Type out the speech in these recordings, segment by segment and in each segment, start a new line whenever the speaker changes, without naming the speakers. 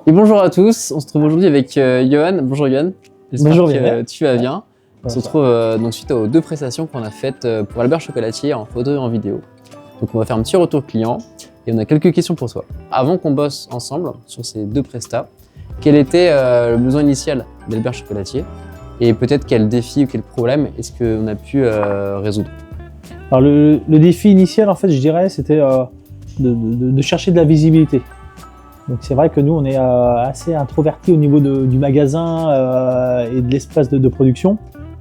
Et bonjour à tous, on se trouve aujourd'hui avec Johan. Bonjour Johan,
Bonjour,
j'espère que tu vas bien. On se
Ça
retrouve donc suite aux deux prestations qu'on a faites pour Albert Chocolatier en photo et en vidéo. Donc on va faire un petit retour client et on a quelques questions pour toi. Avant qu'on bosse ensemble sur ces deux prestats, quel était le besoin initial d'Albert Chocolatier et peut-être quel défi ou quel problème est-ce qu'on a pu résoudre?
Alors le défi initial, en fait, je dirais, c'était de chercher de la visibilité. Donc c'est vrai que nous, on est assez introvertis au niveau du magasin et de l'espace de production.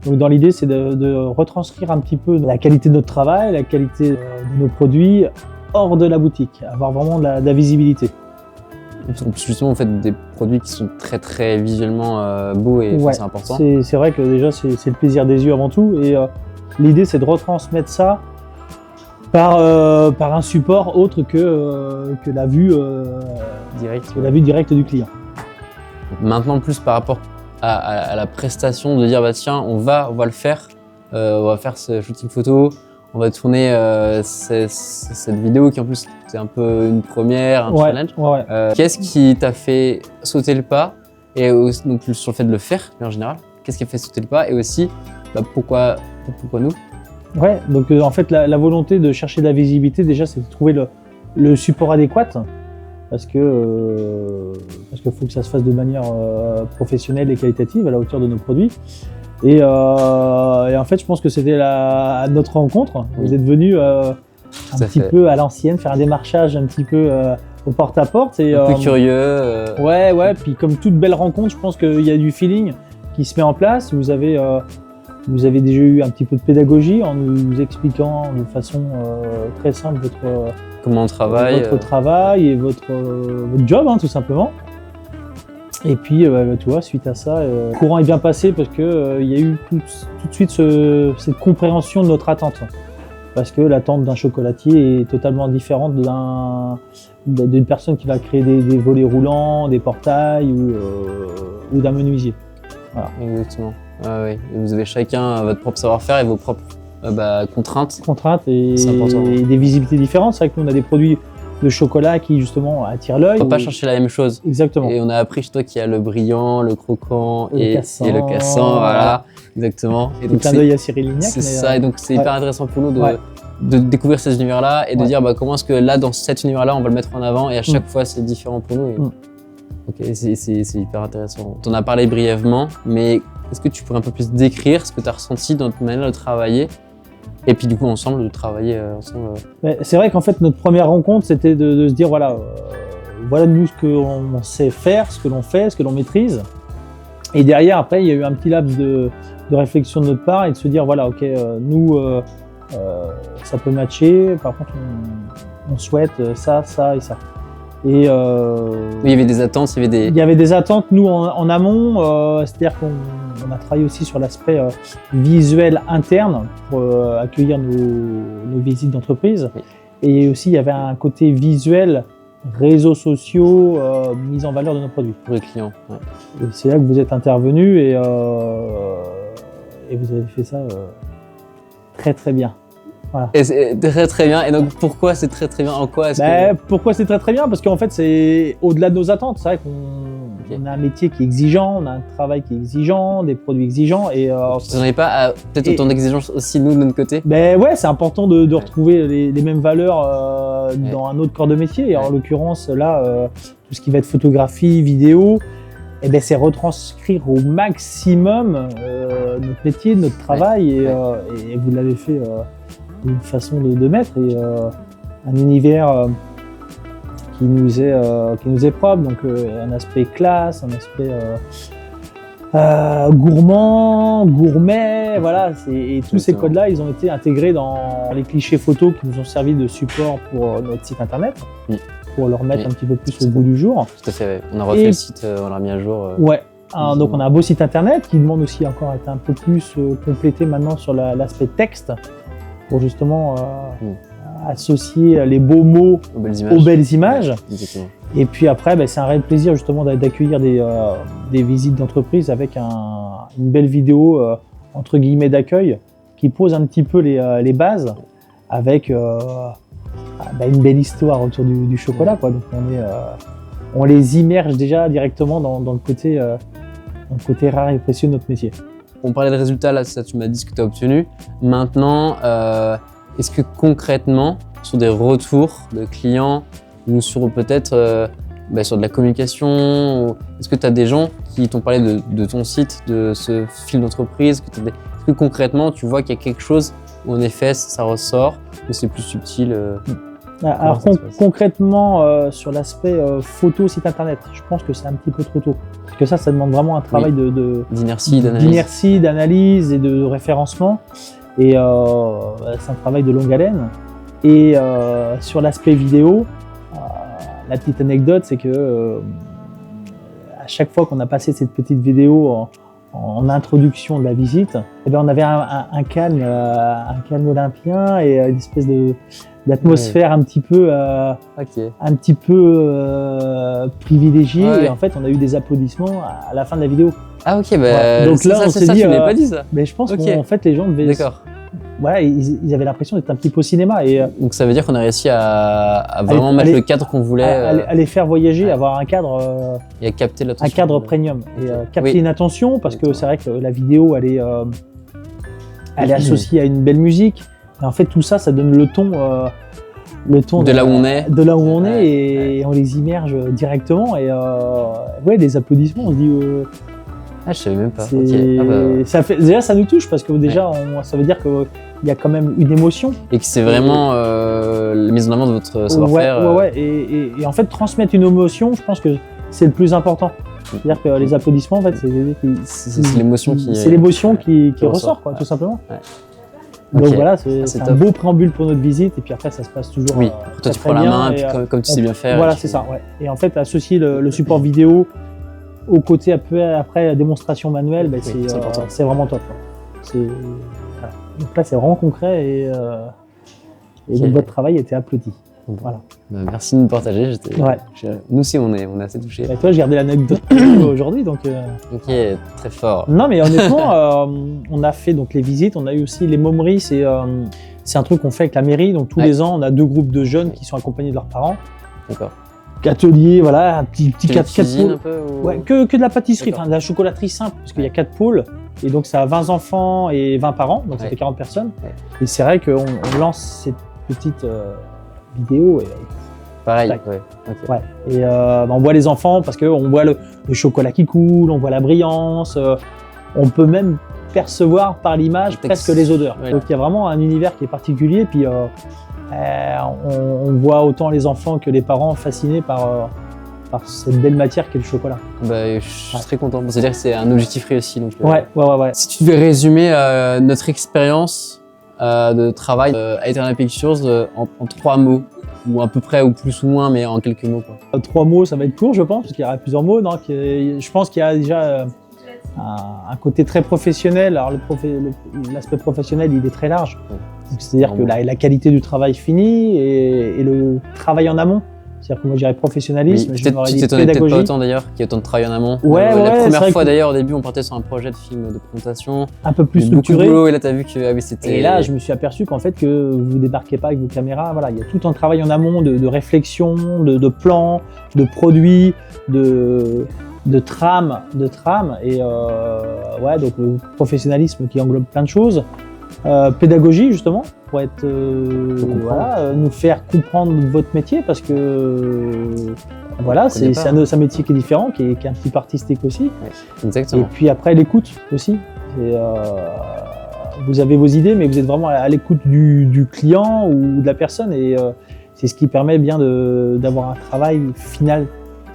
Donc dans l'idée, c'est de retranscrire un petit peu la qualité de notre travail, la qualité de nos produits hors de la boutique, avoir vraiment de la visibilité.
Justement, vous faites des produits qui sont très visuellement beaux et
Ouais,
c'est important.
C'est vrai que déjà, c'est le plaisir des yeux avant tout. Et l'idée, c'est de retransmettre ça par un support autre que la vue directe du client.
Maintenant, plus par rapport à la prestation, de dire bah tiens, on va le faire, on va faire ce shooting photo, on va tourner cette vidéo qui en plus c'est un peu une première, un challenge.
Ouais.
Qu'est-ce qui t'a fait sauter le pas et aussi, donc sur le fait de le faire en général, qu'est-ce qui a fait sauter le pas et aussi bah, pourquoi nous?
Ouais, donc en fait la volonté de chercher de la visibilité déjà, c'est de trouver le support adéquat parce que faut que ça se fasse de manière professionnelle et qualitative à la hauteur de nos produits. Et en fait, je pense que c'était notre rencontre. Vous êtes venus un petit peu à l'ancienne, faire un démarchage un petit peu au porte-à-porte.
Un peu curieux.
Ouais. Puis comme toute belle rencontre, je pense qu'il y a du feeling qui se met en place. Vous avez déjà eu un petit peu de pédagogie en nous expliquant de façon très simple
comment on travaille,
votre travail et votre job, hein, tout simplement. Et puis, tu vois, suite à ça, le courant est bien passé parce que il y a eu tout de suite cette compréhension de notre attente. Parce que l'attente d'un chocolatier est totalement différente d'une personne qui va créer des volets roulants, des portails ou d'un menuisier. Voilà.
Exactement. Ah, oui. Vous avez chacun votre propre savoir-faire et vos propres contraintes.
Contraintes et des visibilités différentes. C'est vrai que nous, on a des produits de chocolat qui justement attirent l'œil.
On ne va pas chercher la même chose.
Exactement.
Et on a appris chez toi qu'il y a le brillant, le croquant et
le
cassant. Voilà, exactement.
Et donc clin d'œil à Cyril Lignac.
C'est ça, et donc c'est hyper intéressant pour nous de découvrir ces univers-là et de dire bah, comment est-ce que là, dans cet univers-là, on va le mettre en avant et à chaque fois, c'est différent pour nous. Ok, c'est hyper intéressant. Tu en as parlé brièvement, mais est-ce que tu pourrais un peu plus décrire ce que tu as ressenti dans notre manière de travailler et puis du coup ensemble, de travailler ensemble
C'est vrai qu'en fait, notre première rencontre, c'était de se dire voilà nous ce qu'on sait faire, ce que l'on fait, ce que l'on maîtrise. Et derrière, après, il y a eu un petit laps de réflexion de notre part et de se dire voilà, ok, nous, ça peut matcher, par contre, on souhaite ça et ça. Et
il y avait des attentes,
il y avait des attentes, nous, en amont, c'est-à-dire qu'on a travaillé aussi sur l'aspect visuel interne pour accueillir nos visites d'entreprise. Oui. Et aussi, il y avait un côté visuel, réseaux sociaux, mise en valeur de nos produits.
Pour les clients. Ouais.
Et c'est là que vous êtes intervenus et vous avez fait ça très bien. Voilà.
Et c'est très bien. Et donc pourquoi c'est très bien? En quoi
Pourquoi c'est très bien? Parce qu'en fait c'est au-delà de nos attentes. C'est vrai qu'on a un métier qui est exigeant, on a un travail qui est exigeant, des produits exigeants. Et
vous n'en avez pas peut-être autant d'exigences aussi nous de notre côté?
Ouais, c'est important de retrouver les mêmes valeurs dans un autre corps de métier. Et en l'occurrence là, tout ce qui va être photographie, vidéo, c'est retranscrire au maximum notre métier, notre travail. Et vous l'avez fait. Une façon de mettre et un univers qui nous est propre, donc un aspect classe, un aspect gourmand, gourmet, voilà, et tous ces codes-là, ils ont été intégrés dans les clichés photos qui nous ont servi de support pour notre site internet, pour le remettre un petit peu plus au goût du jour.
Tout à fait, on a refait le site, on l'a mis à jour.
Donc on a un beau site internet qui demande aussi encore à être un peu plus complété maintenant sur l'aspect texte, pour justement associer les beaux mots aux belles images. Et puis après, c'est un réel plaisir justement d'accueillir des visites d'entreprise avec une belle vidéo entre guillemets d'accueil qui pose un petit peu les bases avec une belle histoire autour du chocolat, quoi. Donc on les immerge déjà directement dans le côté rare et précieux de notre métier.
On parlait de résultats, là, ça, tu m'as dit ce que tu as obtenu. Maintenant, est-ce que concrètement, sur des retours de clients ou sur peut-être sur de la communication, est-ce que tu as des gens qui t'ont parlé de ton site, de ce fil d'entreprise? Est-ce que concrètement, tu vois qu'il y a quelque chose où en effet ça ressort ou c'est plus subtil?
Alors concrètement, sur l'aspect photo site internet, je pense que c'est un petit peu trop tôt. Parce que ça demande vraiment un travail d'inertie, d'analyse et de référencement. Et c'est un travail de longue haleine. Et sur l'aspect vidéo, la petite anecdote, c'est que à chaque fois qu'on a passé cette petite vidéo en introduction de la visite, eh bien, on avait un calme olympien et une espèce d'atmosphère un petit peu privilégiée.
Ouais.
Et en fait, on a eu des applaudissements à la fin de la vidéo.
Ah ok, bah,
donc là, on s'est dit,
tu m'avais pas dit ça.
Mais je pense qu'en fait, les gens devaient...
D'accord.
Voilà, ils avaient l'impression d'être un petit peu au cinéma. Et,
donc ça veut dire qu'on a réussi à vraiment mettre le cadre qu'on voulait.
À les faire voyager, avoir un cadre...
et à capter l'attention.
Un cadre premium. Et capter une attention, parce que c'est vrai que la vidéo, elle est associée à une belle musique. Et en fait, tout ça, ça donne le ton
de là où on est.
De là où on est, et on les immerge directement. Et les applaudissements, on se dit...
je savais même pas.
Déjà, ça nous touche parce que déjà, ça veut dire qu'il y a quand même une émotion.
Et que c'est vraiment la mise en avant de votre savoir-faire.
Et en fait, transmettre une émotion, je pense que c'est le plus important. C'est-à-dire que les applaudissements, en fait,
c'est l'émotion qui...
C'est l'émotion qui ressort, quoi, tout simplement. Ouais. Donc voilà, c'est un beau préambule pour notre visite. Et puis après, ça se passe toujours
toi, tu prends la main, et puis comme tu sais bien faire.
Voilà, c'est ça. Ouais. Et en fait, associer le support vidéo au côté après démonstration manuelle, c'est vraiment top. Voilà. Donc là, c'est vraiment concret et donc votre travail était applaudi. Voilà.
Bah, merci de nous partager. Nous aussi, on est assez touchés.
Toi, j'ai gardé l'anecdote aujourd'hui. Donc,
Ok, très fort.
Non, mais honnêtement, on a fait donc, les visites, on a eu aussi les mômeries. C'est un truc qu'on fait avec la mairie. Donc tous les ans, on a 2 groupes de jeunes qui sont accompagnés de leurs parents.
D'accord.
Atelier, voilà, un petit 4
pôles.
Que de la pâtisserie, de la chocolaterie simple, parce qu'il y a 4 pôles. Et donc ça a 20 enfants et 20 parents, donc ça fait 40 personnes. Ouais. Et c'est vrai qu'on lance cette petite vidéo. Et,
pareil,
Et on voit les enfants parce qu'on voit le chocolat qui coule, on voit la brillance, on peut même percevoir par l'image presque les odeurs. Ouais. Donc il y a vraiment un univers qui est particulier. Puis on voit autant les enfants que les parents fascinés par cette belle matière qu'est le chocolat.
Je suis très content. C'est-à-dire que c'est un objectif réussi. Donc,
ouais.
Si tu devais résumer notre expérience de travail à Eternal Pictures en 3 mots, ou à peu près, ou plus ou moins, mais en quelques mots.
3 mots, ça va être court, je pense, parce qu'il y aura plusieurs mots. Donc, je pense qu'il y a déjà un côté très professionnel. Alors l'aspect professionnel, il est très large. C'est-à-dire que la qualité du travail fini et le travail en amont. C'est-à-dire que moi, je dirais professionnalisme, je m'aurais dit pédagogie. Peut-être pas
autant d'ailleurs qu'il y a autant de travail en amont.
La
première fois d'ailleurs, au début, on partait sur un projet de film de présentation.
Un peu plus structuré.
Beaucoup de boulot, et là, tu as vu que c'était...
Et là, je me suis aperçu qu'en fait, que vous débarquez pas avec vos caméras. Voilà, il y a tout un travail en amont de réflexion, de plans, de produits, de trame. Et donc le professionnalisme qui englobe plein de choses. Pédagogie justement pour être nous faire comprendre votre métier parce que c'est un métier qui est différent, qui est un petit peu artistique aussi.
Exactement.
Et puis après l'écoute aussi. Vous avez vos idées, mais vous êtes vraiment à l'écoute du client ou de la personne et c'est ce qui permet bien d'avoir un travail final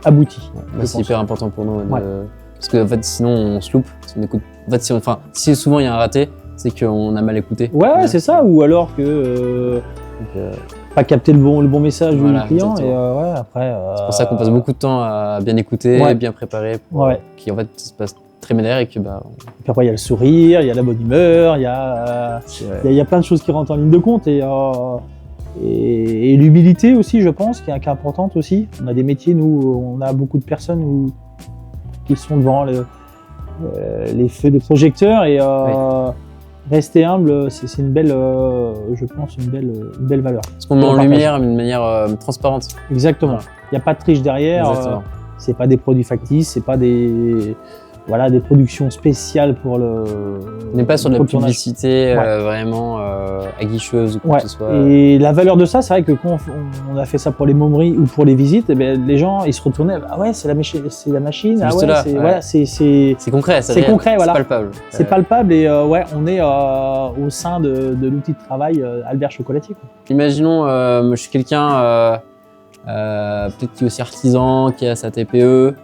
abouti.
C'est hyper important pour nous parce que en fait, sinon on se loupe. Si on écoute, si souvent il y a un raté, c'est qu'on a mal écouté.
Ouais, c'est ça, ou alors que pas capter le bon message du client. Et après.
C'est pour ça qu'on passe beaucoup de temps à bien écouter, bien préparer, qui en fait se passe très bien et que
Puis après il y a le sourire, il y a la bonne humeur, il y a plein de choses qui rentrent en ligne de compte et l'humilité aussi, je pense, qui est importante aussi. On a des métiers, nous, on a beaucoup de personnes qui sont devant les feux de projecteurs et Rester humble, c'est une belle, je pense, une belle valeur.
Parce qu'on met en lumière d'une manière transparente.
Exactement.
Voilà.
Il n'y a pas de triche derrière. C'est pas des produits factices, c'est pas des productions spéciales pour le.
On n'est pas sur de la publicité vraiment aguicheuse ou quoi que ce soit.
Et la valeur de ça, c'est vrai que quand on a fait ça pour les momeries ou pour les visites, eh bien, les gens ils se retournaient. Ah ouais, c'est la machine. Ah ouais, c'est
concret.
C'est concret, voilà.
C'est palpable.
C'est palpable et on est au sein de l'outil de travail Albert Chocolatier. Quoi.
Imaginons, je suis quelqu'un peut-être qui est aussi artisan, qui a sa TPE.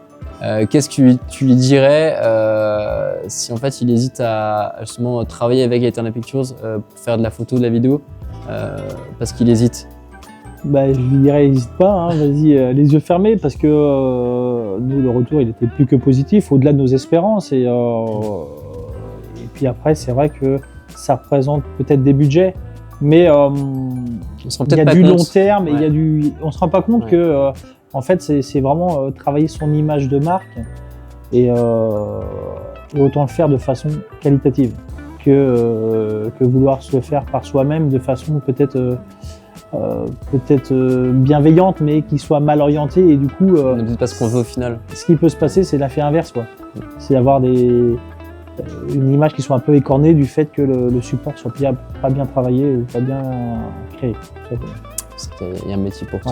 Qu'est-ce que tu lui dirais si en fait il hésite à justement travailler avec Eternal Pictures pour faire de la photo, de la vidéo, parce qu'il hésite?
Bah, je lui dirais n'hésite pas, hein, vas-y les yeux fermés parce que nous le retour il était plus que positif, au-delà de nos espérances et puis après c'est vrai que ça représente peut-être des budgets, mais il y a du long terme et on se rend pas compte que en fait, c'est vraiment travailler son image de marque et autant le faire de façon qualitative que vouloir se le faire par soi-même de façon peut-être bienveillante, mais qui soit mal orientée et du coup.
On ne dit pas ce qu'on veut au final.
Ce qui peut se passer, c'est l'effet inverse, quoi. C'est d'avoir une image qui soit un peu écornée du fait que le support soit pas bien travaillé ou pas bien créé.
Il y a un métier pour tout.